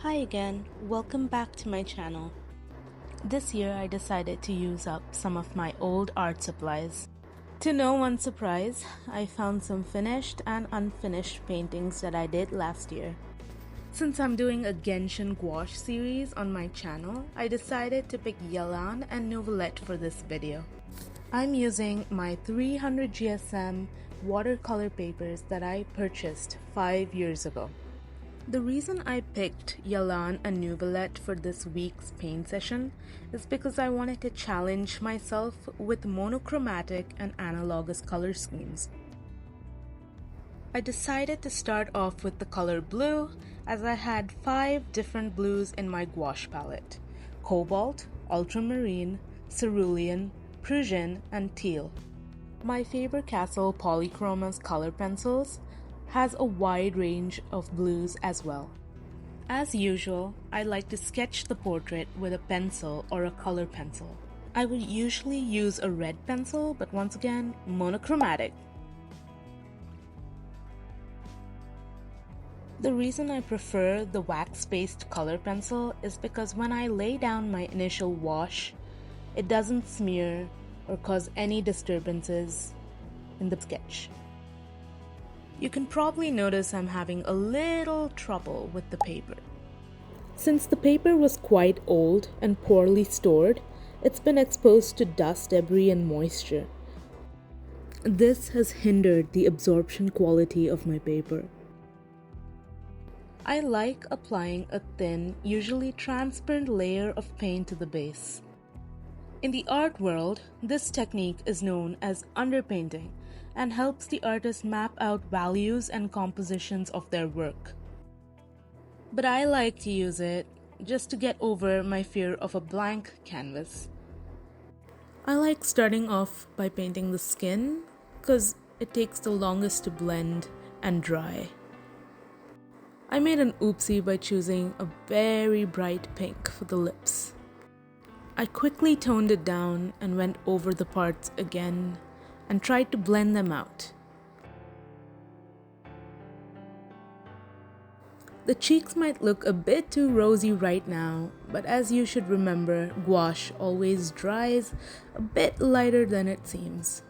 Hi again, welcome back to my channel. This year I decided to use up some of my old art supplies. To no one's surprise, I found some finished and unfinished paintings that I did last year. Since I'm doing a Genshin gouache series on my channel, I decided to pick Yelan and Neuvillette for this video. I'm using my 300 GSM watercolor papers that I purchased 5 years ago. The reason I picked Yelan and Neuvillette for this week's paint session is because I wanted to challenge myself with monochromatic and analogous color schemes. I decided to start off with the color blue as I had 5 different blues in my gouache palette: cobalt, ultramarine, cerulean, Prussian, and teal. My Faber-Castell Polychroma's color pencils has a wide range of blues as well. As usual, I like to sketch the portrait with a pencil or a color pencil. I would usually use a red pencil, but once again, monochromatic. The reason I prefer the wax-based color pencil is because when I lay down my initial wash, it doesn't smear or cause any disturbances in the sketch. You can probably notice I'm having a little trouble with the paper. Since the paper was quite old and poorly stored, it's been exposed to dust, debris, and moisture. This has hindered the absorption quality of my paper. I like applying a thin, usually transparent layer of paint to the base. In the art world, this technique is known as underpainting and helps the artist map out values and compositions of their work. But I like to use it just to get over my fear of a blank canvas. I like starting off by painting the skin because it takes the longest to blend and dry. I made an oopsie by choosing a very bright pink for the lips. I quickly toned it down and went over the parts again and tried to blend them out. The cheeks might look a bit too rosy right now, but as you should remember, gouache always dries a bit lighter than it seems.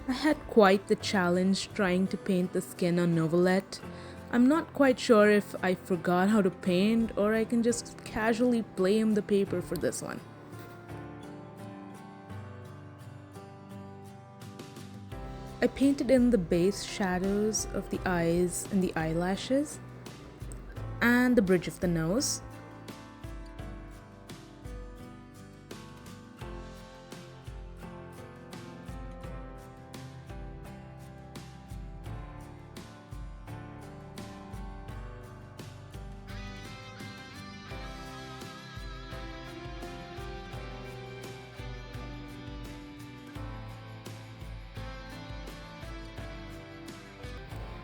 I had quite the challenge trying to paint the skin on Neuvillette. I'm not quite sure if I forgot how to paint or I can just casually blame the paper for this one. I painted in the base shadows of the eyes and the eyelashes and the bridge of the nose.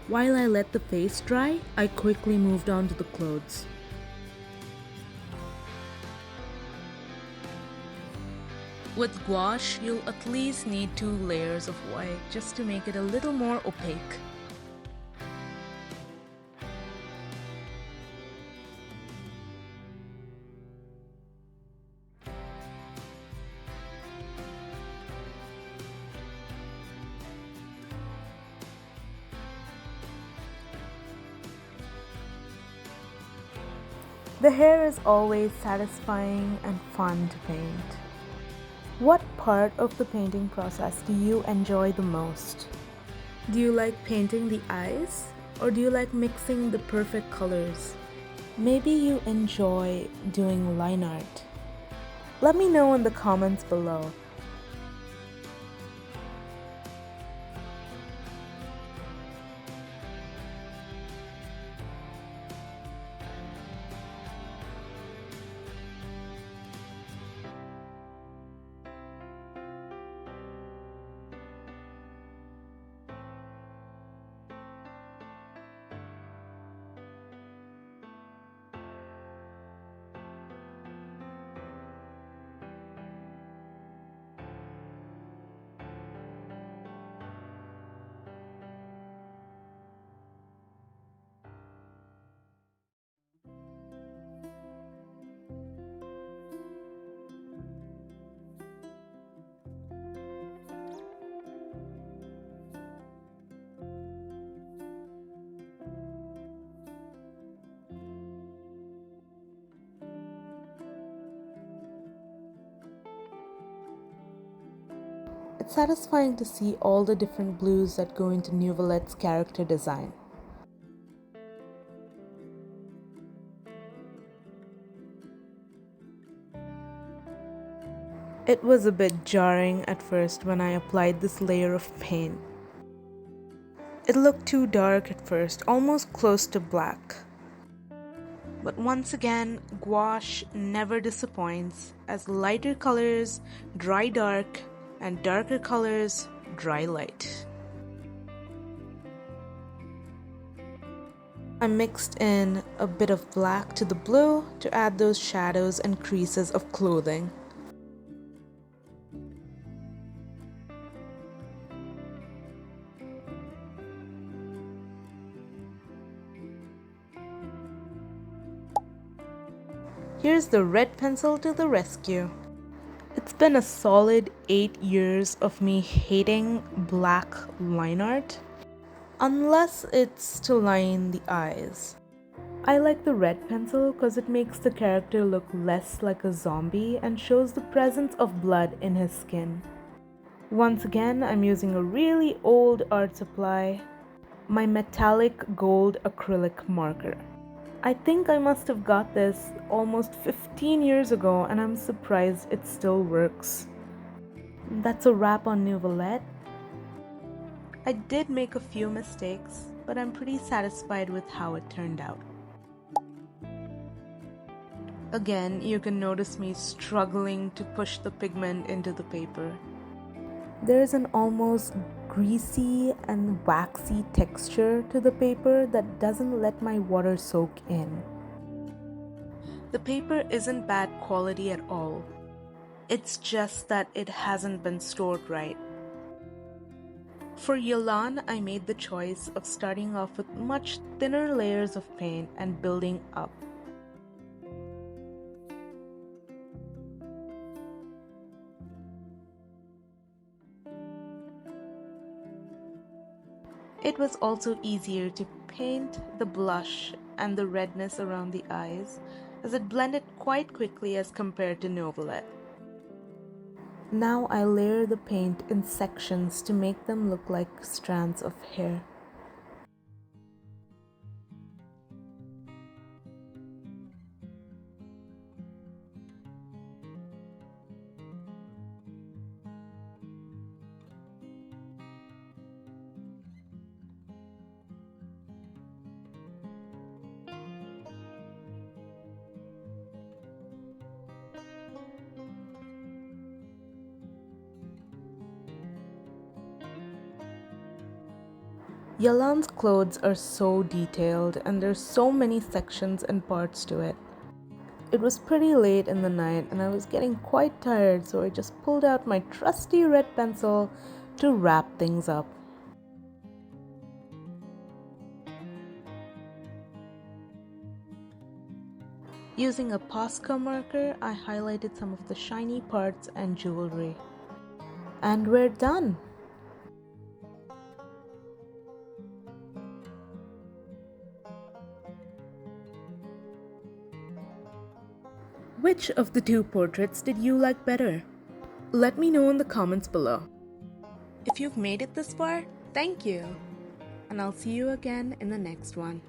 While I let the face dry, I quickly moved on to the clothes. With gouache, you'll at least need 2 layers of white just to make it a little more opaque. The hair is always satisfying and fun to paint. What part of the painting process do you enjoy the most? Do you like painting the eyes, or do you like mixing the perfect colors? Maybe you enjoy doing line art. Let me know in the comments below. It's satisfying to see all the different blues that go into Neuvillette's character design. It was a bit jarring at first when I applied this layer of paint. It looked too dark at first, almost close to black. But once again, gouache never disappoints, as lighter colors dry dark and darker colors dry light. I mixed in a bit of black to the blue to add those shadows and creases of clothing. Here's the red pencil to the rescue. It's been a solid 8 years of me hating black line art, unless it's to line the eyes. I like the red pencil because it makes the character look less like a zombie and shows the presence of blood in his skin. Once again, I'm using a really old art supply, my metallic gold acrylic marker. I think I must have got this almost 15 years ago and I'm surprised it still works. That's a wrap on Neuvillette. I did make a few mistakes, but I'm pretty satisfied with how it turned out. Again, you can notice me struggling to push the pigment into the paper. There's an almost greasy and waxy texture to the paper that doesn't let my water soak in. The paper isn't bad quality at all. It's just that it hasn't been stored right. For Yelan, I made the choice of starting off with much thinner layers of paint and building up. It was also easier to paint the blush and the redness around the eyes, as it blended quite quickly as compared to Neuvillette. Now I layer the paint in sections to make them look like strands of hair. Yelan's clothes are so detailed and there's so many sections and parts to it. It was pretty late in the night and I was getting quite tired, so I just pulled out my trusty red pencil to wrap things up. Using a Posca marker, I highlighted some of the shiny parts and jewelry. And we're done! Which of the two portraits did you like better? Let me know in the comments below. If you've made it this far, thank you! And I'll see you again in the next one.